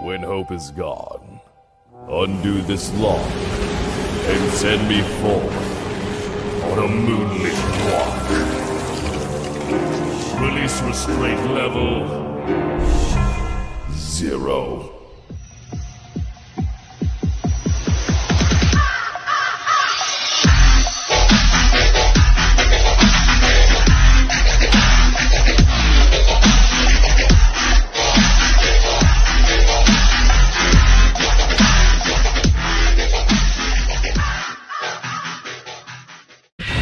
When hope is gone, undo this lock and send me forth on a moonlit walk. Release restraint level 0.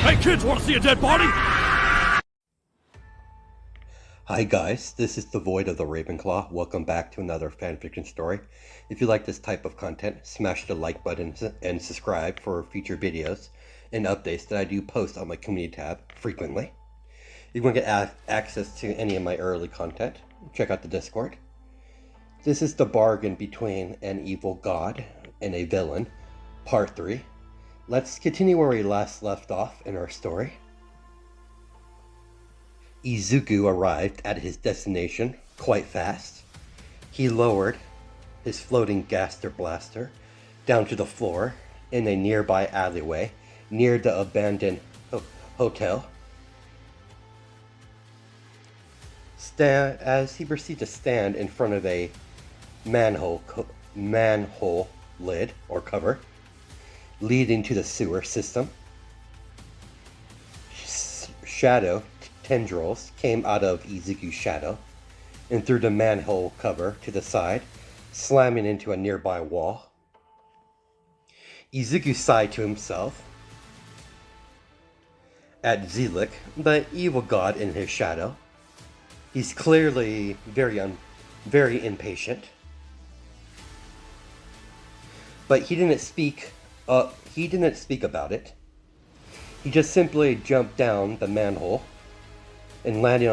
Hey kids, wanna see a dead body? Hi guys, this is the Void of the Ravenclaw. Welcome back to another fanfiction story. If you like this type of content, smash the like button and subscribe for future videos and updates that I do post on my community tab frequently. If you want to get access to any of my early content, check out the Discord. This is the bargain between an evil god and a villain, part 3. Let's continue where we last left off in our story. Izuku arrived at his destination quite fast. He lowered his floating gaster blaster down to the floor in a nearby alleyway near the abandoned hotel. As he proceeded to stand in front of a manhole lid or cover leading to the sewer system, shadow tendrils came out of Izuku's shadow and through the manhole cover to the side, slamming into a nearby wall. Izuku sighed to himself at Zelik, the evil god in his shadow. He's clearly very impatient. But he didn't speak about it. He just simply jumped down the manhole and landing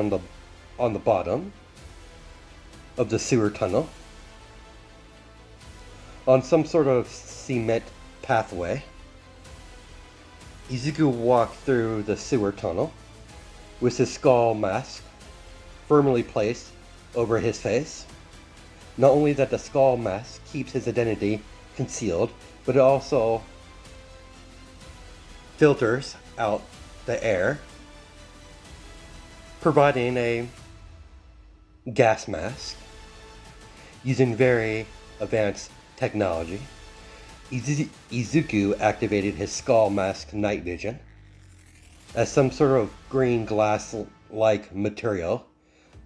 on the bottom of the sewer tunnel on some sort of cement pathway. Izuku walked through the sewer tunnel with his skull mask firmly placed over his face. Not only that the skull mask keeps his identity concealed, but it also filters out the air, providing a gas mask using very advanced technology. Izuku activated his skull mask night vision as some sort of green glass-like material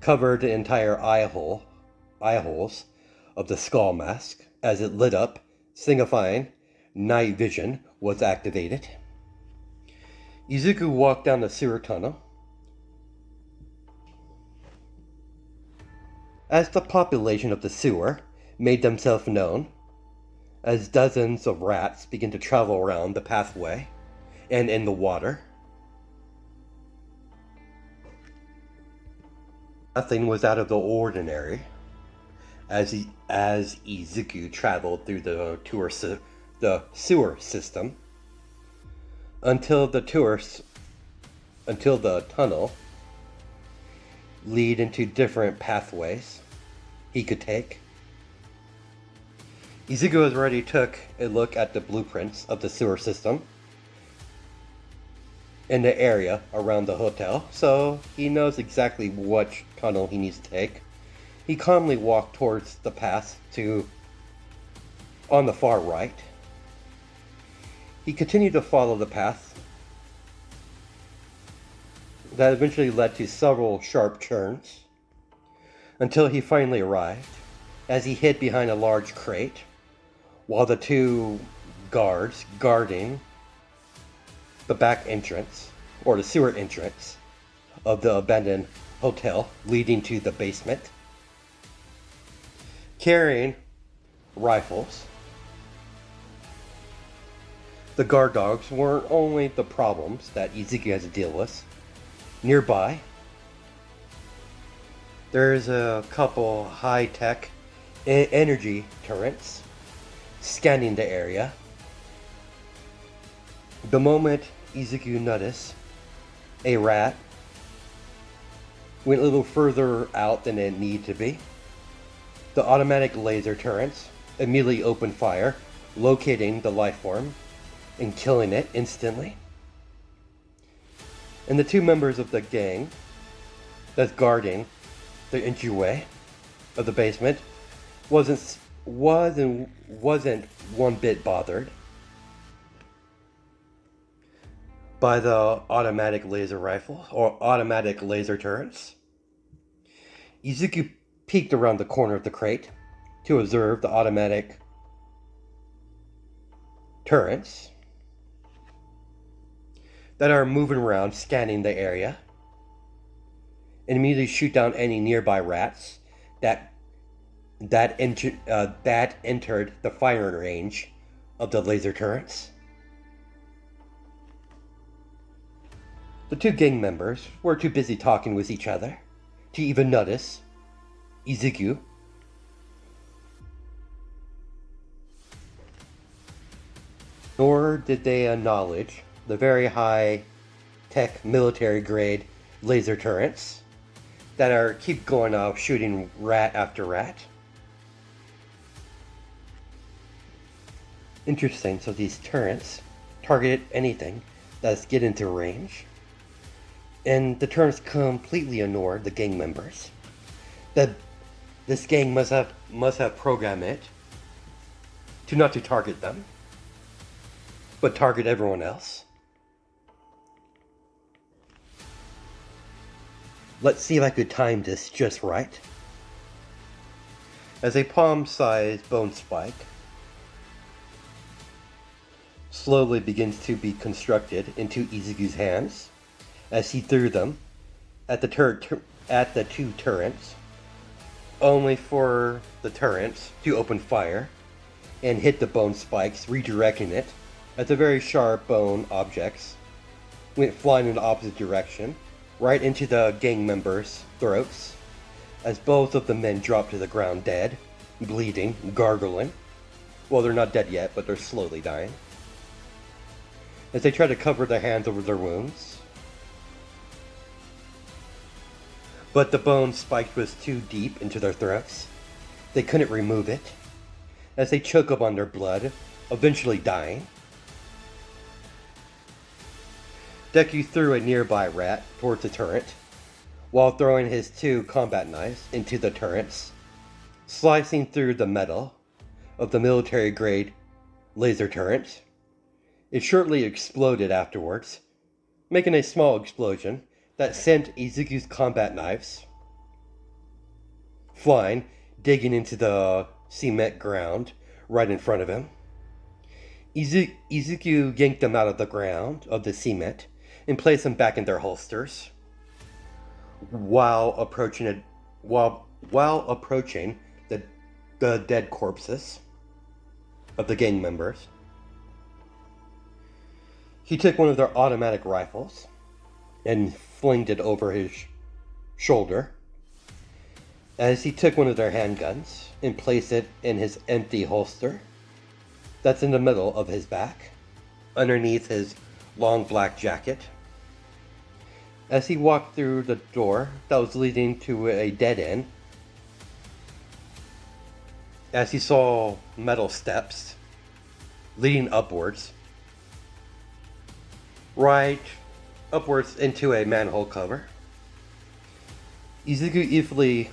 covered the entire eye holes of the skull mask as it lit up, signifying night vision was activated. Izuku walked down the sewer tunnel. As the population of the sewer made themselves known, as dozens of rats began to travel around the pathway and in the water, nothing was out of the ordinary as Izuku traveled through the sewer system until the tunnel lead into different pathways he could take. Izuku already took a look at the blueprints of the sewer system in the area around the hotel, so he knows exactly which tunnel he needs to take. He calmly walked towards the path on the far right. He continued to follow the path that eventually led to several sharp turns until he finally arrived, as he hid behind a large crate while the two guards guarding the back entrance, or the sewer entrance, of the abandoned hotel leading to the basement, carrying rifles. The guard dogs weren't only the problems that Izuku has to deal with. Nearby, there's a couple high-tech energy turrets scanning the area. The moment Izuku noticed a rat went a little further out than it needed to be, The automatic laser turrets immediately opened fire, locating the life form and killing it instantly. And the two members of the gang that's guarding the entryway of the basement wasn't one bit bothered by the automatic laser rifle or automatic laser turrets. Izuku peeked around the corner of the crate to observe the automatic turrets that are moving around, scanning the area, and immediately shoot down any nearby rats that entered the firing range of the laser turrets. The two gang members were too busy talking with each other to even notice Izuku. Nor did they acknowledge the very high-tech military-grade laser turrets that keep going off shooting rat after rat. Interesting, so these turrets target anything that's get into range. And the turrets completely ignore the gang members. This gang must have programmed it to not to target them, but target everyone else. Let's see if I could time this just right. As a palm-sized bone spike slowly begins to be constructed into Izuku's hands, as he threw them at the two turrets, only for the turrets to open fire and hit the bone spikes, redirecting it as the very sharp bone objects went flying in the opposite direction, right into the gang members' throats, as both of the men dropped to the ground dead, bleeding, gargling. Well, they're not dead yet, but they're slowly dying, as they try to cover their hands over their wounds. But the bone spike was too deep into their throats. They couldn't remove it, as they choke up on their blood, eventually dying. Deku threw a nearby rat towards the turret, while throwing his two combat knives into the turrets, slicing through the metal of the military-grade laser turret. It shortly exploded afterwards, making a small explosion that sent Izuku's combat knives flying, digging into the cement ground right in front of him. Izuku yanked them out of the ground, of the cement, and placed them back in their holsters, while approaching the dead corpses of the gang members. He took one of their automatic rifles and flinged it over his shoulder, as he took one of their handguns and placed it in his empty holster that's in the middle of his back, underneath his long black jacket. As he walked through the door that was leading to a dead end, as he saw metal steps leading upwards, right upwards into a manhole cover. Izuku easily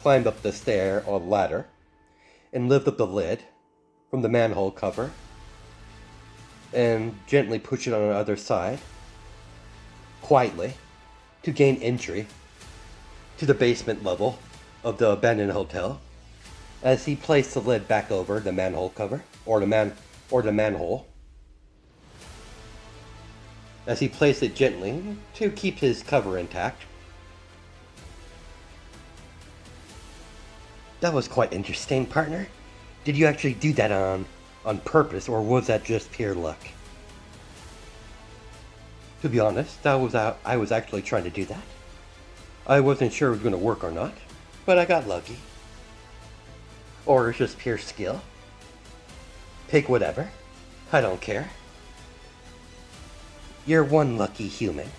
climbed up the stair or ladder and lifted up the lid from the manhole cover and gently pushed it on the other side, quietly, to gain entry to the basement level of the abandoned hotel. As he placed the lid back over the manhole cover, or the manhole, as he placed it gently to keep his cover intact. That was quite interesting, partner. Did you actually do that on purpose, or was that just pure luck? To be honest, I was actually trying to do that. I wasn't sure it was going to work or not, but I got lucky. Or it's just pure skill. Pick whatever. I don't care. You're one lucky human.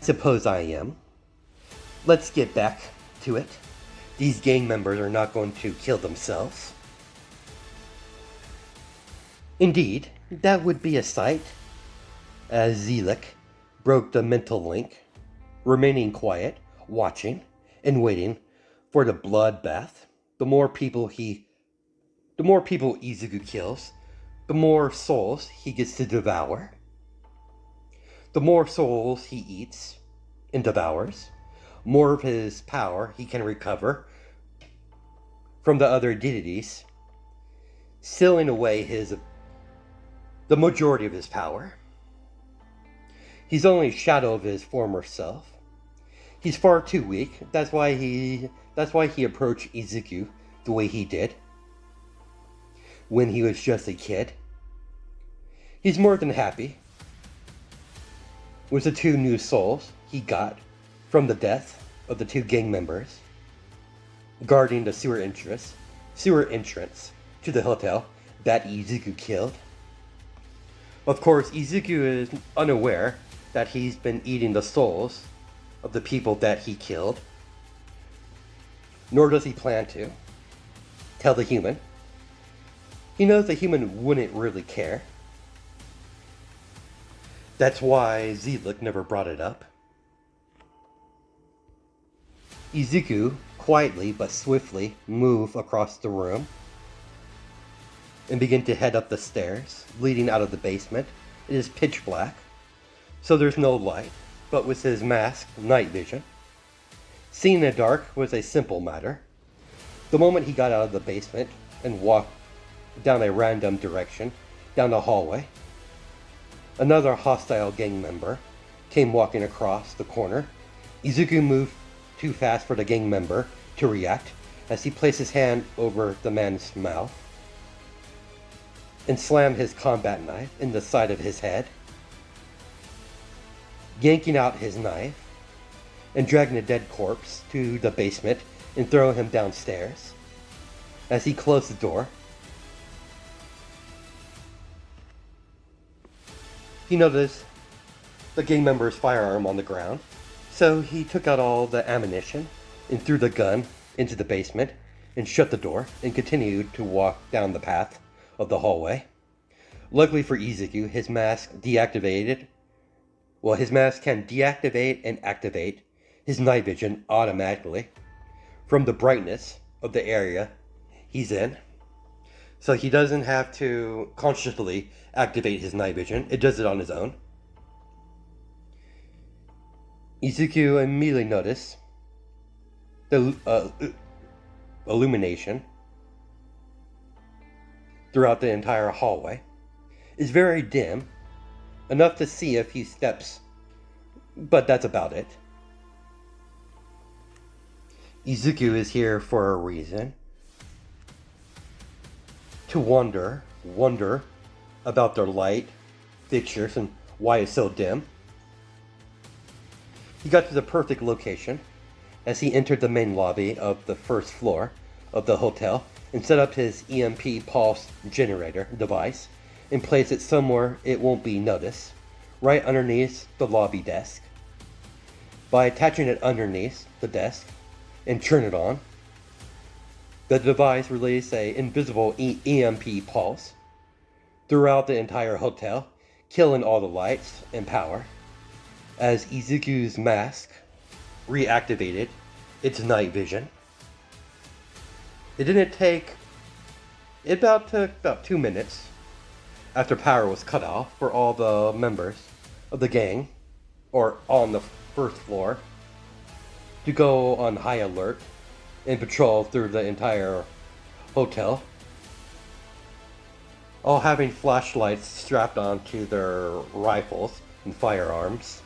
Suppose I am. Let's get back to it. these gang members are not going to kill themselves. Indeed, that would be a sight, as Zelik broke the mental link, remaining quiet, watching, and waiting for the bloodbath. The more people Izuku kills, the more souls he gets to devour. The more souls he eats and devours, more of his power he can recover from the other deities, sealing away the majority of his power. He's only a shadow of his former self. He's far too weak. That's why he approached Izuku the way he did when he was just a kid. He's more than happy with the 2 new souls he got from the death of the 2 gang members guarding the sewer entrance to the hotel that Izuku killed. Of course, Izuku is unaware that he's been eating the souls of the people that he killed, nor does he plan to tell the human. He knows the human wouldn't really care. That's why Zelik never brought it up. Izuku quietly but swiftly move across the room and begin to head up the stairs leading out of the basement. It is pitch black, so there's no light, but with his mask, night vision, seeing in the dark was a simple matter. The moment he got out of the basement and walked down a random direction down the hallway, another hostile gang member came walking across the corner. Izuku moved too fast for the gang member to react as he placed his hand over the man's mouth and slammed his combat knife in the side of his head, yanking out his knife and dragging the dead corpse to the basement and throwing him downstairs. As he closed the door, he noticed the gang member's firearm on the ground, so he took out all the ammunition and threw the gun into the basement and shut the door and continued to walk down the path of the hallway. Luckily for Izuku, his mask can deactivate and activate his night vision automatically from the brightness of the area he's in. So he doesn't have to consciously activate his night vision. It does it on his own. Izuku immediately noticed the illumination throughout the entire hallway is very dim, enough to see a few steps, but that's about it. Izuku is here for a reason. To wonder about their light fixtures and why it's so dim. He got to the perfect location as he entered the main lobby of the first floor of the hotel and set up his EMP pulse generator device and place it somewhere it won't be noticed, right underneath the lobby desk. By attaching it underneath the desk and turn it on, the device released an invisible EMP pulse throughout the entire hotel, killing all the lights and power, as Izuku's mask reactivated its night vision. It took about 2 minutes after power was cut off for all the members of the gang, or on the first floor, to go on high alert and patrol through the entire hotel, all having flashlights strapped onto their rifles and firearms.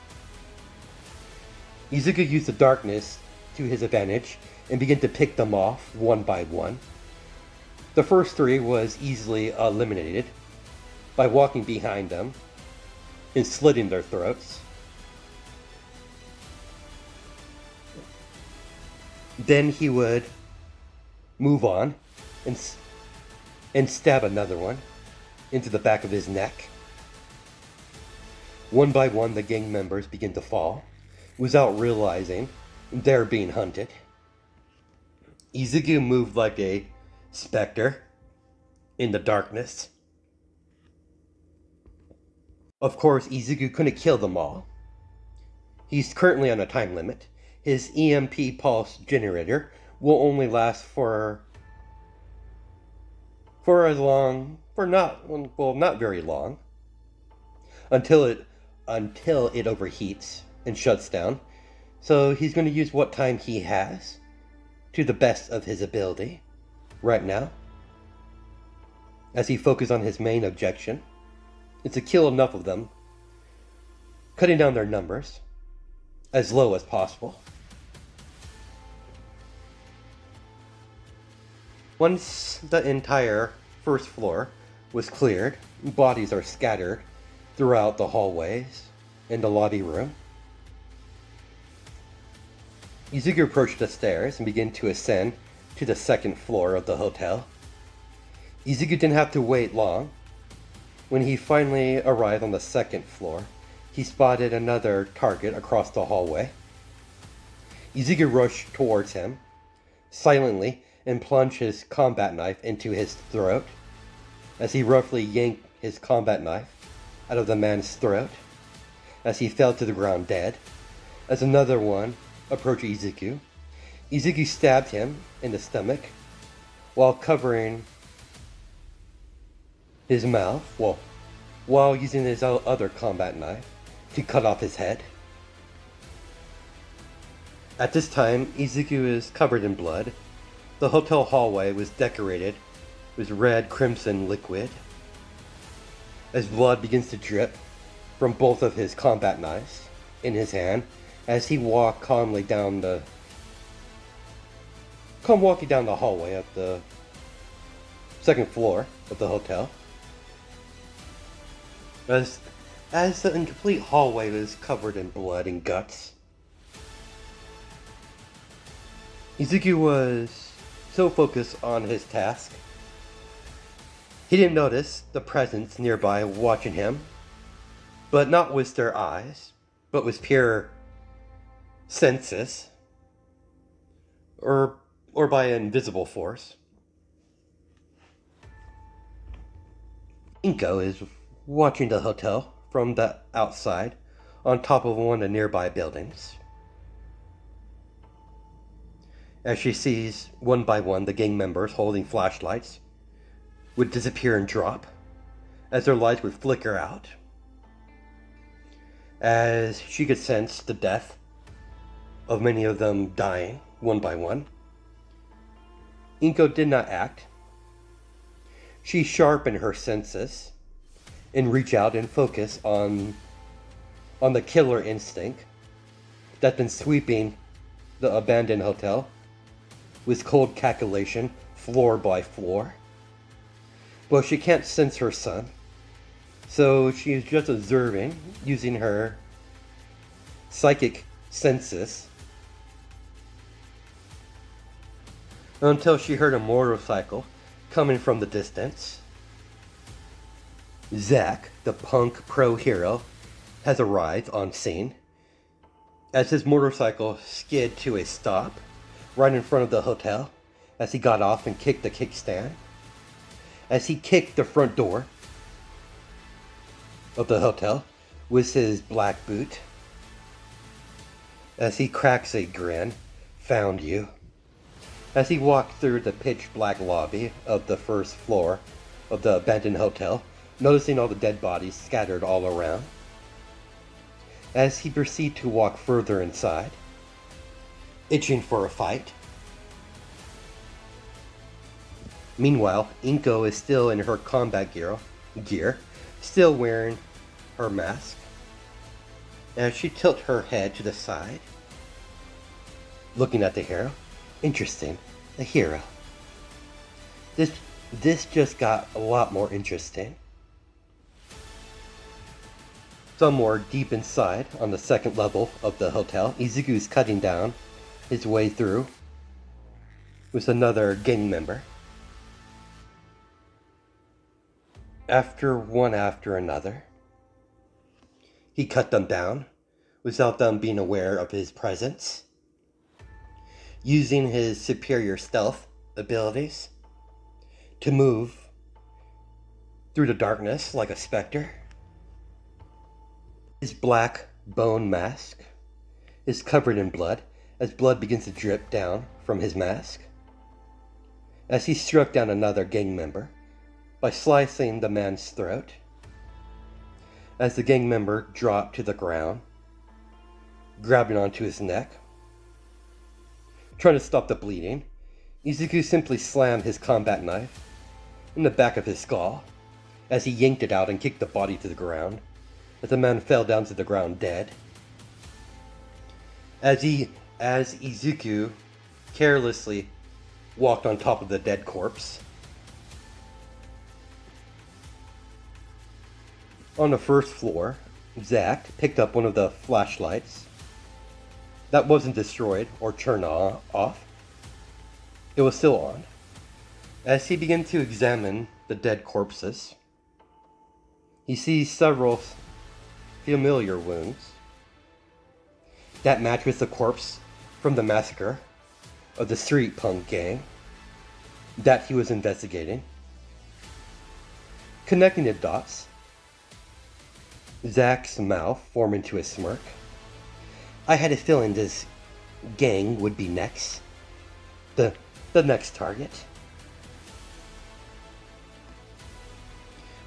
Izuku used the darkness to his advantage and began to pick them off one by one. The first 3 was easily eliminated by walking behind them and slitting their throats. Then he would move on and stab another one into the back of his neck. One by one, the gang members begin to fall without realizing they're being hunted. Izuku moved like a specter in the darkness. Of course, Izuku couldn't kill them all. He's currently on a time limit. His EMP pulse generator will only last for not very long, until it overheats and shuts down. So he's going to use what time he has to the best of his ability right now, as he focuses on his main objection. It's to kill enough of them, cutting down their numbers as low as possible. Once the entire first floor was cleared, bodies are scattered throughout the hallways and the lobby room. Izuku approached the stairs and began to ascend to the second floor of the hotel. Izuku didn't have to wait long. When he finally arrived on the second floor, he spotted another target across the hallway. Izuku rushed towards him silently and plunged his combat knife into his throat as he roughly yanked his combat knife out of the man's throat as he fell to the ground dead. As another one approached Izuku, Izuku stabbed him in the stomach while covering his mouth, while using his other combat knife to cut off his head. At this time, Izuku is covered in blood. The hotel hallway was decorated with red crimson liquid. As blood begins to drip from both of his combat knives in his hand, as he walked walking down the hallway of the second floor of the hotel. As the incomplete hallway was covered in blood and guts, Izuku was so focused on his task, he didn't notice the presence nearby watching him, but not with their eyes, but with pure senses, or by an invisible force. Inko is watching the hotel from the outside on top of one of the nearby buildings. As she sees one by one the gang members holding flashlights would disappear and drop, as their lights would flicker out, as she could sense the death of many of them dying one by one. Inko did not act. She sharpened her senses and reach out and focus on the killer instinct that's been sweeping the abandoned hotel with cold calculation, floor by floor. But she can't sense her son, so she is just observing using her psychic senses until she heard a motorcycle coming from the distance. Zack, the punk pro hero, has arrived on scene as his motorcycle skid to a stop right in front of the hotel as he got off and kicked the kickstand. As he kicked the front door of the hotel with his black boot, as he cracks a grin, "Found you," as he walked through the pitch black lobby of the first floor of the abandoned hotel, noticing all the dead bodies scattered all around. As he proceeded to walk further inside, itching for a fight. Meanwhile, Inko is still in her combat gear, still wearing her mask. As she tilts her head to the side, looking at the hero. Interesting, a hero. This just got a lot more interesting. Somewhere deep inside, on the second level of the hotel, Izuku is cutting down his way through with another gang member. After another, he cut them down without them being aware of his presence. using his superior stealth abilities to move through the darkness like a specter. His black bone mask is covered in blood as blood begins to drip down from his mask as he struck down another gang member by slicing the man's throat. As the gang member dropped to the ground, grabbing onto his neck, trying to stop the bleeding, Izuku simply slammed his combat knife in the back of his skull as he yanked it out and kicked the body to the ground, as the man fell down to the ground dead. As Izuku carelessly walked on top of the dead corpse. On the first floor, Zack picked up one of the flashlights that wasn't destroyed or turned off. It was still on. As he began to examine the dead corpses, he sees several familiar wounds that match with the corpse from the massacre of the street punk gang that he was investigating. Connecting the dots, Zack's mouth formed into a smirk. I had a feeling this gang would be next. The next target.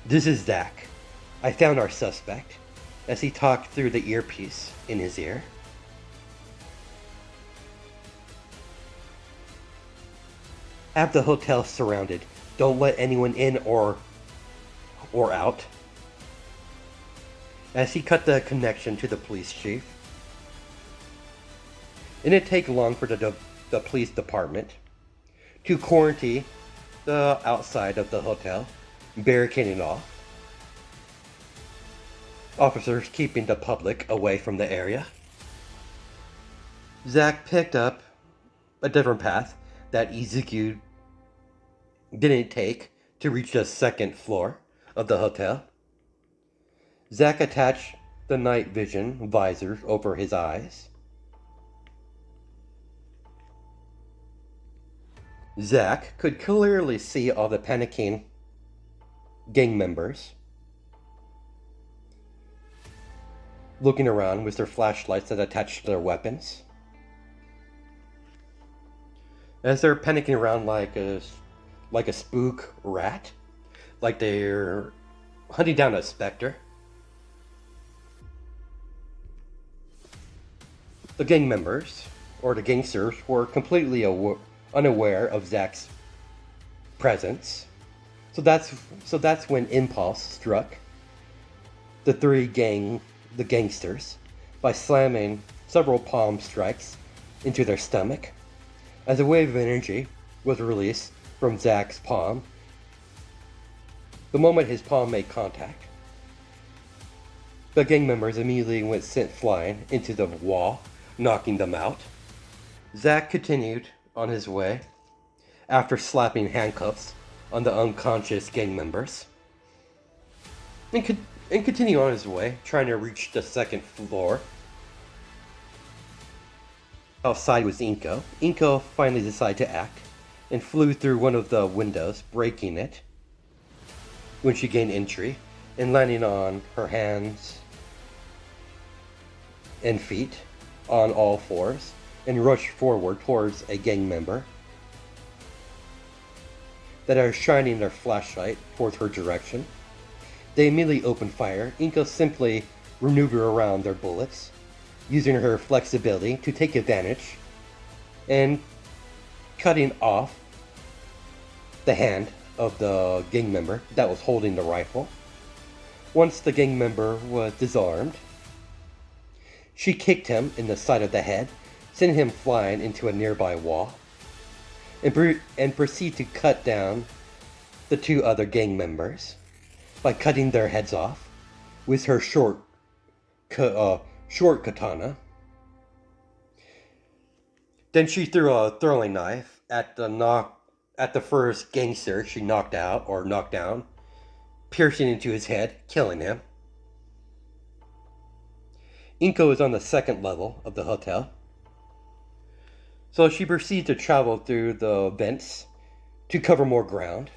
This is Zack. I found our suspect as he talked through the earpiece in his ear. Have the hotel surrounded. Don't let anyone in or out. As he cut the connection to the police chief. It didn't take long for the police department to quarantine the outside of the hotel, barricading off. Officers keeping the public away from the area. Zack picked up a different path that Izuku didn't take to reach the second floor of the hotel. Zack attached the night vision visors over his eyes. Zack could clearly see all the panicking gang members looking around with their flashlights that attached to their weapons. As they're panicking around like a spook rat, like they're hunting down a specter. The gang members, or the gangsters, were completely unaware of Zack's presence. So that's when impulse struck the gangsters by slamming several palm strikes into their stomach. As a wave of energy was released from Zack's palm, the moment his palm made contact, the gang members immediately went sent flying into the wall, knocking them out. Zack continued on his way after slapping handcuffs on the unconscious gang members, and continue on his way, trying to reach the second floor. Outside was Inko. Inko finally decided to act and flew through one of the windows, breaking it when she gained entry, and landing on her hands and feet on all fours, and rushed forward towards a gang member that are shining their flashlight towards her direction. They immediately opened fire. Inko simply maneuvered around their bullets, using her flexibility to take advantage and cutting off the hand of the gang member that was holding the rifle. Once the gang member was disarmed, she kicked him in the side of the head, sending him flying into a nearby wall, and proceeded to cut down the two other gang members by cutting their heads off with her short katana. Then she threw a throwing knife at the first gangster she knocked down, piercing into his head, killing him. Inko is on the second level of the hotel. So she proceeds to travel through the vents to cover more ground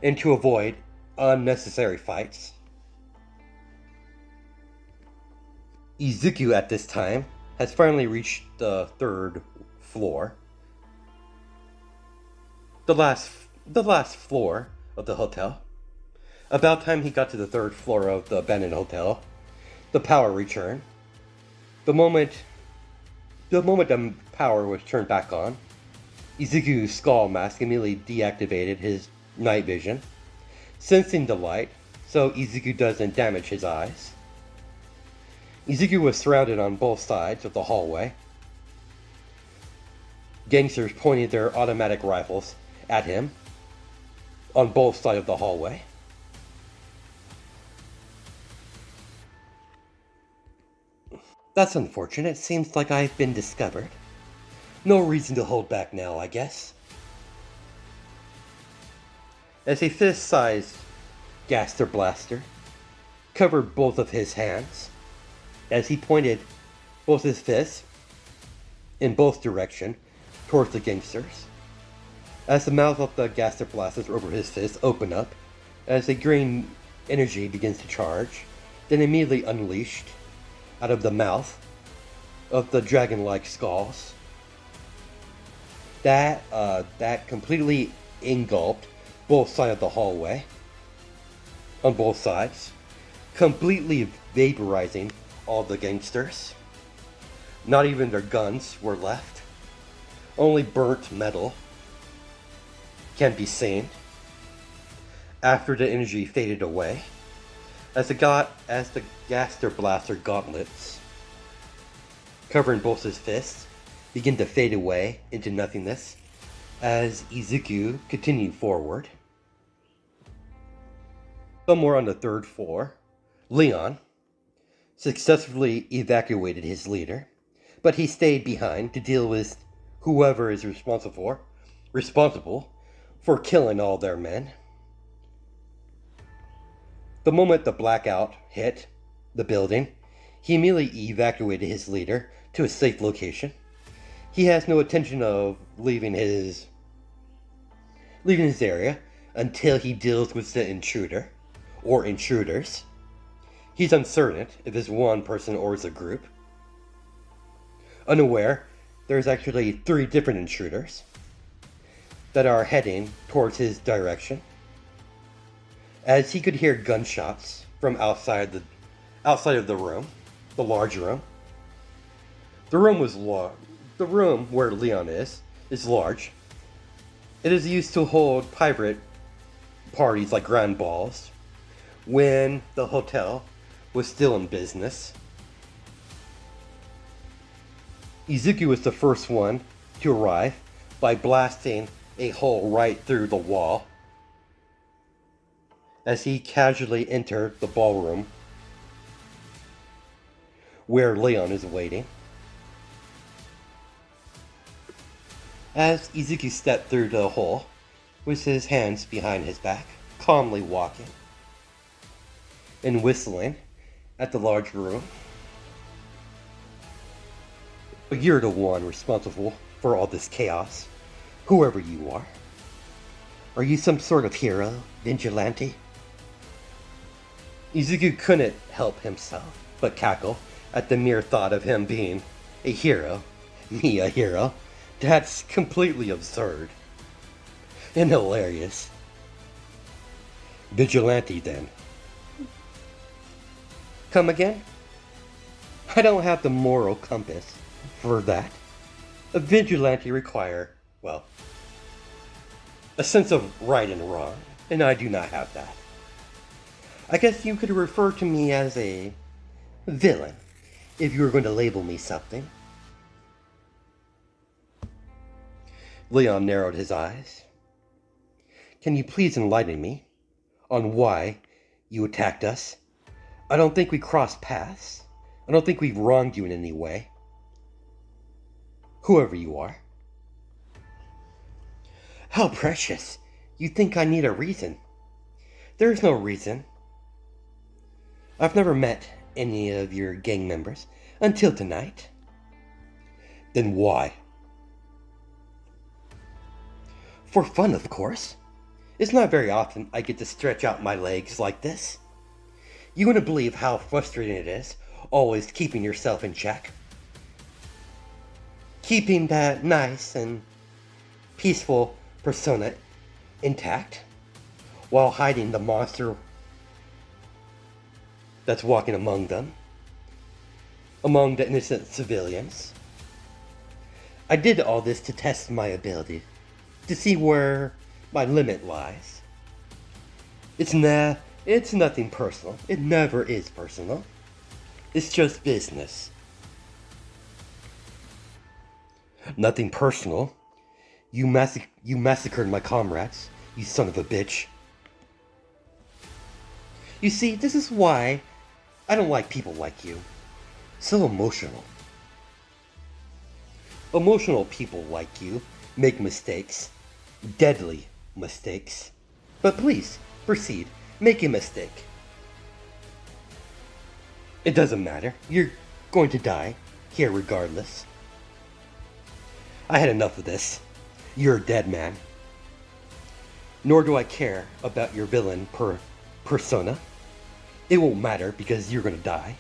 and to avoid unnecessary fights. Izuku at this time has finally reached the third floor. The last floor of the hotel. About time he got to the third floor of the abandoned hotel, the power returned. The moment the power was turned back on, Izuku's skull mask immediately deactivated his night vision, sensing the light so Izuku doesn't damage his eyes. Izuku was surrounded on both sides of the hallway. Gangsters pointed their automatic rifles at him on both sides of the hallway. That's unfortunate. Seems like I've been discovered. No reason to hold back now, I guess. As a fist-sized Gaster Blaster covered both of his hands, as he pointed both his fists in both directions towards the gangsters. As the mouth of the Gaster Blasters over his fist open up, as the green energy begins to charge, then immediately unleashed out of the mouth of the dragon-like skulls. That completely engulfed both sides of the hallway, on both sides, completely vaporizing all the gangsters. Not even their guns were left. Only burnt metal can be seen after the energy faded away. As the Gaster Blaster gauntlets covering both his fists begin to fade away into nothingness as Izuku continued forward. Somewhere on the third floor, Leon successfully evacuated his leader, but he stayed behind to deal with whoever is responsible for killing all their men. The moment the blackout hit the building, he immediately evacuated his leader to a safe location. He has no intention of leaving his area until he deals with the intruder or intruders. He's uncertain if it's one person or it's a group. Unaware, there's actually 3 different intruders that are heading towards his direction. As he could hear gunshots from outside of the room, the large room. The room where Leon is large. It is used to hold pirate parties like grand balls when the hotel was still in business. Izuku was the first one to arrive by blasting a hole right through the wall as he casually entered the ballroom where Leon is waiting. As Izuku stepped through the hole with his hands behind his back, calmly walking and whistling at the large room. But you're the one responsible for all this chaos, whoever you are. Are you some sort of hero, vigilante? Izuku couldn't help himself but cackle at the mere thought of him being a hero. Me a hero? That's completely absurd. And hilarious. Vigilante then. Come again? I don't have the moral compass for that. A vigilante require, well, a sense of right and wrong, and I do not have that. I guess you could refer to me as a villain, if you were going to label me something. Leon narrowed his eyes. Can you please enlighten me on why you attacked us? I don't think we crossed paths. I don't think we've wronged you in any way. Whoever you are. How precious. You think I need a reason. There's no reason. I've never met any of your gang members until tonight. Then why? For fun, of course. It's not very often I get to stretch out my legs like this. You wouldn't believe how frustrating it is, always keeping yourself in check. Keeping that nice and peaceful persona intact, while hiding the monster that's walking among them, among the innocent civilians. I did all this to test my ability, to see where my limit lies. It's nothing personal. It never is personal. It's just business. Nothing personal. You massacred my comrades, you son of a bitch. You see, this is why I don't like people like you. So emotional. Emotional people like you make mistakes. Deadly mistakes. But please, proceed. Make a mistake. It doesn't matter. You're going to die here regardless. I had enough of this. You're a dead man. Nor do I care about your villain persona. It won't matter because you're gonna die.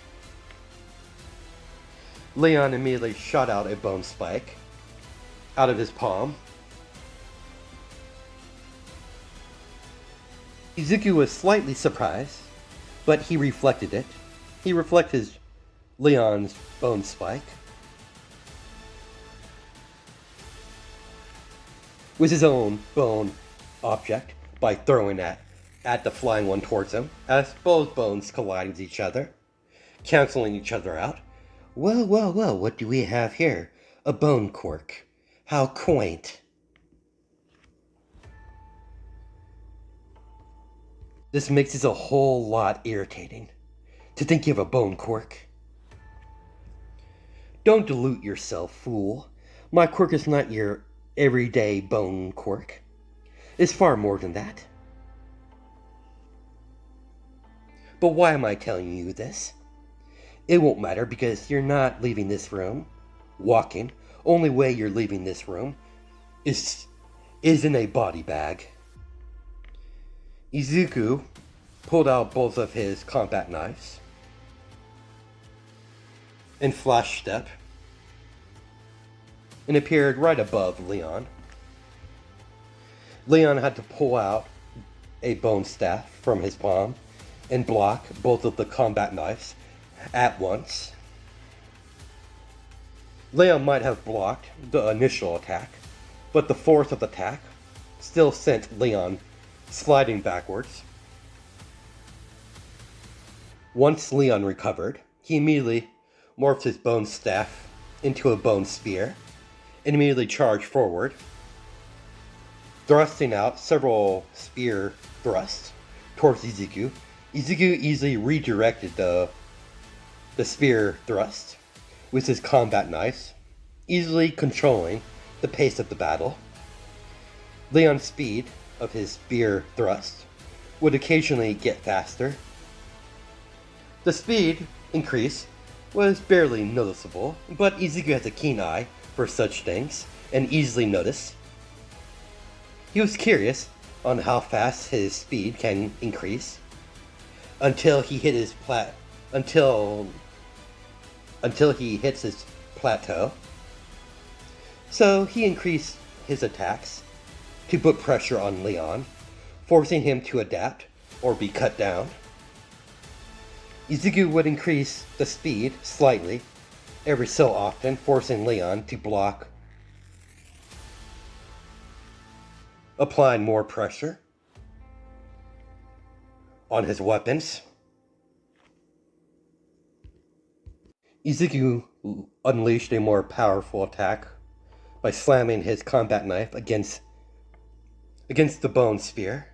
Leon immediately shot out a bone spike out of his palm. Izuku was slightly surprised, but he reflected it. He reflected Leon's bone spike with his own bone object by throwing at the flying one towards him, as both bones collide with each other, canceling each other out. Well, well, well, what do we have here? A bone quirk. How quaint. This makes it a whole lot irritating. To think you have a bone quirk. Don't delude yourself, fool. My quirk is not your everyday bone quirk. It's far more than that. But why am I telling you this? It won't matter because you're not leaving this room. Walking. Only way you're leaving this room is in a body bag. Izuku pulled out both of his combat knives and flash step and appeared right above Leon. Leon had to pull out a bone staff from his palm and block both of the combat knives at once. Leon might have blocked the initial attack, but the force of the attack still sent Leon sliding backwards. Once Leon recovered, he immediately morphed his bone staff into a bone spear and immediately charged forward, thrusting out several spear thrusts towards Izuku. Izuku easily redirected the spear thrust with his combat knives, easily controlling the pace of the battle. Leon's speed of his spear thrust would occasionally get faster. The speed increase was barely noticeable, but Izuku has a keen eye for such things and easily noticed. He was curious on how fast his speed can increase until he hit his until he hits his plateau. So he increased his attacks to put pressure on Leon, forcing him to adapt or be cut down. Izuku would increase the speed slightly every so often, forcing Leon to block, applying more pressure on his weapons. Izuku unleashed a more powerful attack by slamming his combat knife against the bone spear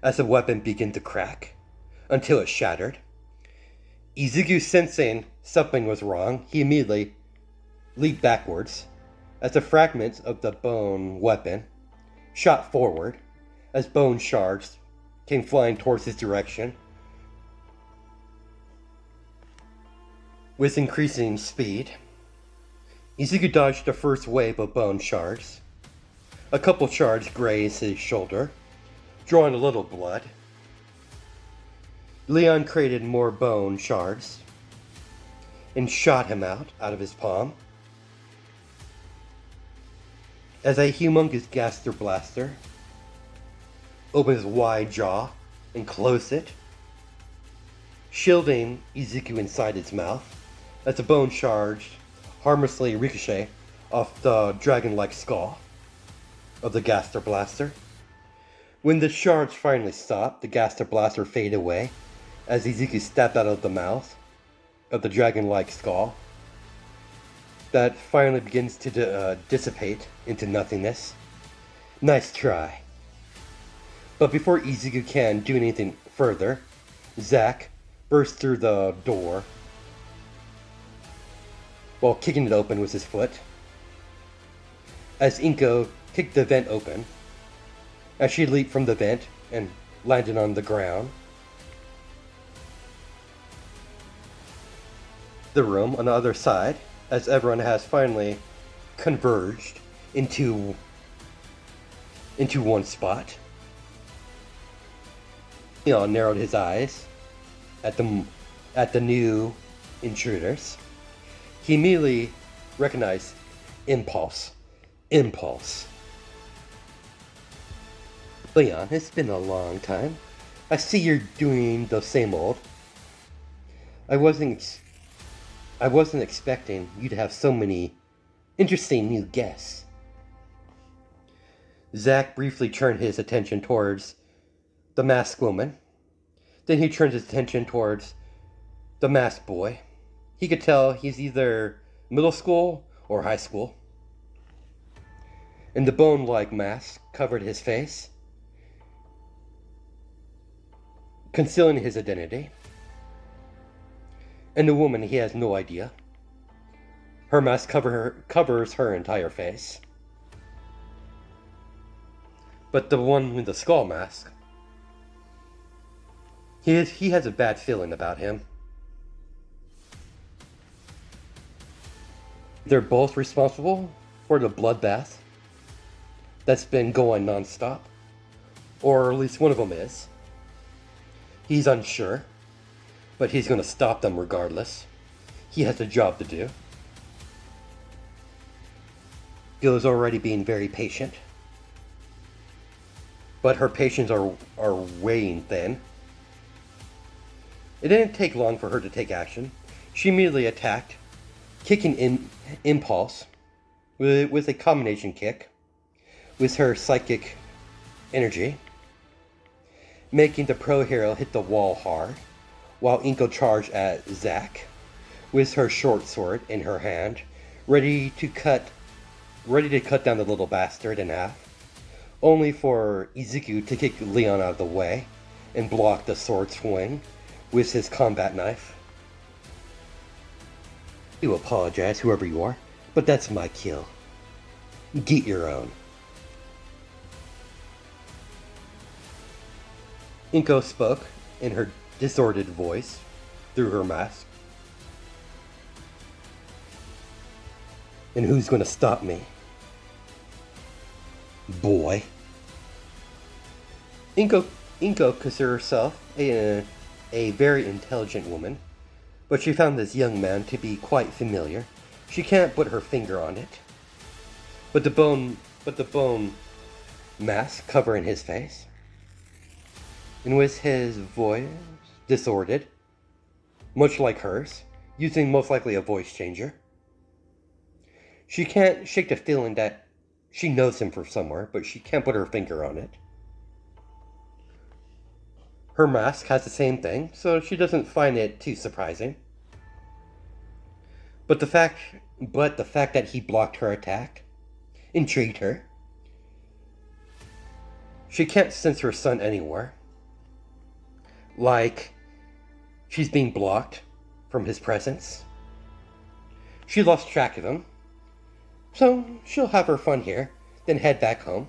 as the weapon began to crack until it shattered. Izuku, sensing something was wrong, he immediately leaped backwards as the fragments of the bone weapon shot forward as bone shards came flying towards his direction. With increasing speed, Izuku dodged the first wave of bone shards, A couple shards graze his shoulder, drawing a little blood. Leon created more bone shards and shot him out of his palm. As a humongous Gaster Blaster opened his wide jaw and closed it, shielding Izuku inside its mouth as the bone shards harmlessly ricochet off the dragon-like skull of the Gaster Blaster. When the shards finally stopped, the Gaster Blaster faded away as Izuku stepped out of the mouth of the dragon-like skull that finally begins to dissipate into nothingness. Nice try. But before Izuku can do anything further, Zack burst through the door while kicking it open with his foot. As Inko kicked the vent open, as she leaped from the vent and landed on the ground. The room on the other side, as everyone has finally converged into one spot. Leon narrowed his eyes at the new intruders. He immediately recognized Impulse. Leon, it's been a long time. I see you're doing the same old. I wasn't expecting you to have so many interesting new guests. Zack briefly turned his attention towards the masked woman. Then he turned his attention towards the masked boy. He could tell he's either middle school or high school. And the bone-like mask covered his face, concealing his identity. And the woman, he has no idea. Her mask covers her entire face. But the one with the skull mask, he has a bad feeling about him. They're both responsible for the bloodbath that's been going non-stop. Or at least one of them is. He's unsure, but he's going to stop them regardless. He has a job to do. Gil's already being very patient, but her patience are weighing thin. It didn't take long for her to take action. She immediately attacked, kicking Impulse with a combination kick with her psychic energy, making the pro hero hit the wall hard, while Inko charged at Zack with her short sword in her hand, ready to cut down the little bastard in half, only for Izuku to kick Leon out of the way and block the sword swing with his combat knife. I do apologize, whoever you are, but that's my kill. Get your own. Inko spoke in her distorted voice through her mask. And who's going to stop me? Boy. Inko considers herself a very intelligent woman, but she found this young man to be quite familiar. She can't put her finger on it. But the bone mask covering his face, and with his voice disordered, much like hers, using most likely a voice changer. She can't shake the feeling that she knows him from somewhere, but she can't put her finger on it. Her mask has the same thing, so she doesn't find it too surprising. But the fact that he blocked her attack intrigued her. She can't sense her son anywhere. Like she's being blocked from his presence. She lost track of him. So she'll have her fun here, then head back home.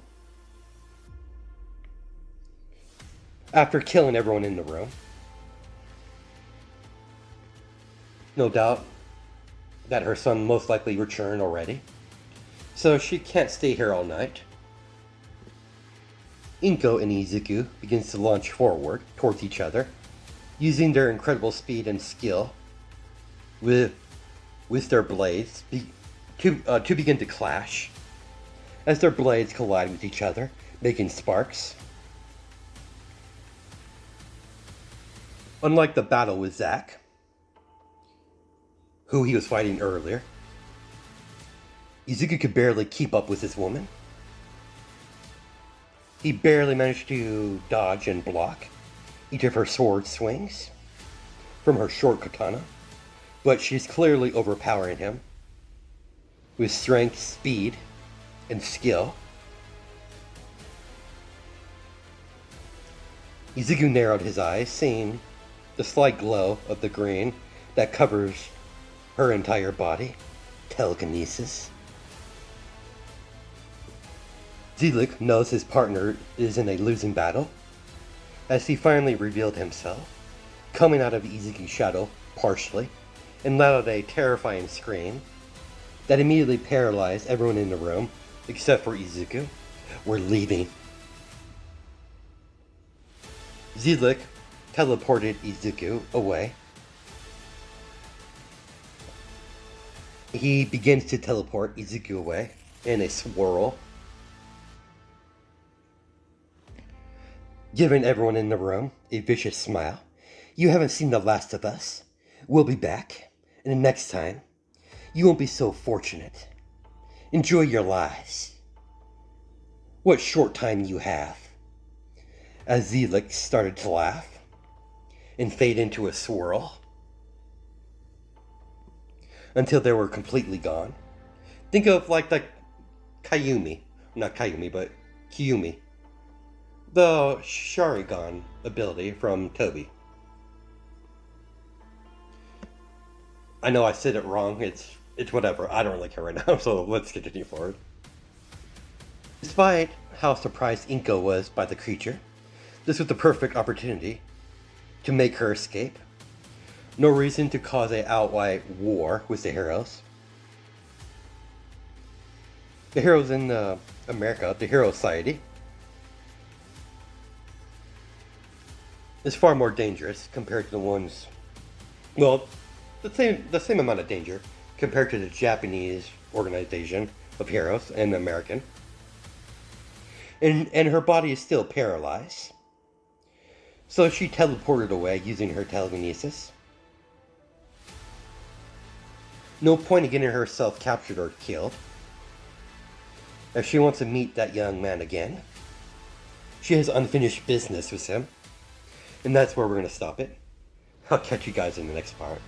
After killing everyone in the room. No doubt that her son most likely returned already. So she can't stay here all night. Inko and Izuku begins to launch forward towards each other, using their incredible speed and skill with their blades to begin to clash. As their blades collide with each other, making sparks. Unlike the battle with Zack, who he was fighting earlier, Izuku could barely keep up with his woman. He barely managed to dodge and block each of her sword swings from her short katana, but she's clearly overpowering him with strength, speed, and skill. Izuku narrowed his eyes, seeing the slight glow of the green that covers her entire body. Telekinesis. Zelik knows his partner is in a losing battle, as he finally revealed himself, coming out of Izuku's shadow partially, and let out a terrifying scream that immediately paralyzed everyone in the room, except for Izuku. We're leaving. Zelik teleported Izuku away. He begins to teleport Izuku away in a swirl, giving everyone in the room a vicious smile. You haven't seen the last of us. We'll be back, and the next time, you won't be so fortunate. Enjoy your lives. What short time you have. As Zelik started to laugh and fade into a swirl until they were completely gone. Think of like the Kayumi, not Kayumi, but Kiyumi, the Sharingan ability from Toby. I know I said it wrong, it's whatever, I don't really care right now, so let's continue forward. Despite how surprised Inko was by the creature, this was the perfect opportunity to make her escape. No reason to cause an outright war with the heroes. The heroes in America, the Hero Society, is far more dangerous compared to the ones, well, the same amount of danger compared to the Japanese organization of heroes and the American. And her body is still paralyzed. So she teleported away using her telekinesis. No point in getting herself captured or killed. If she wants to meet that young man again, she has unfinished business with him. And that's where we're going to stop it. I'll catch you guys in the next part.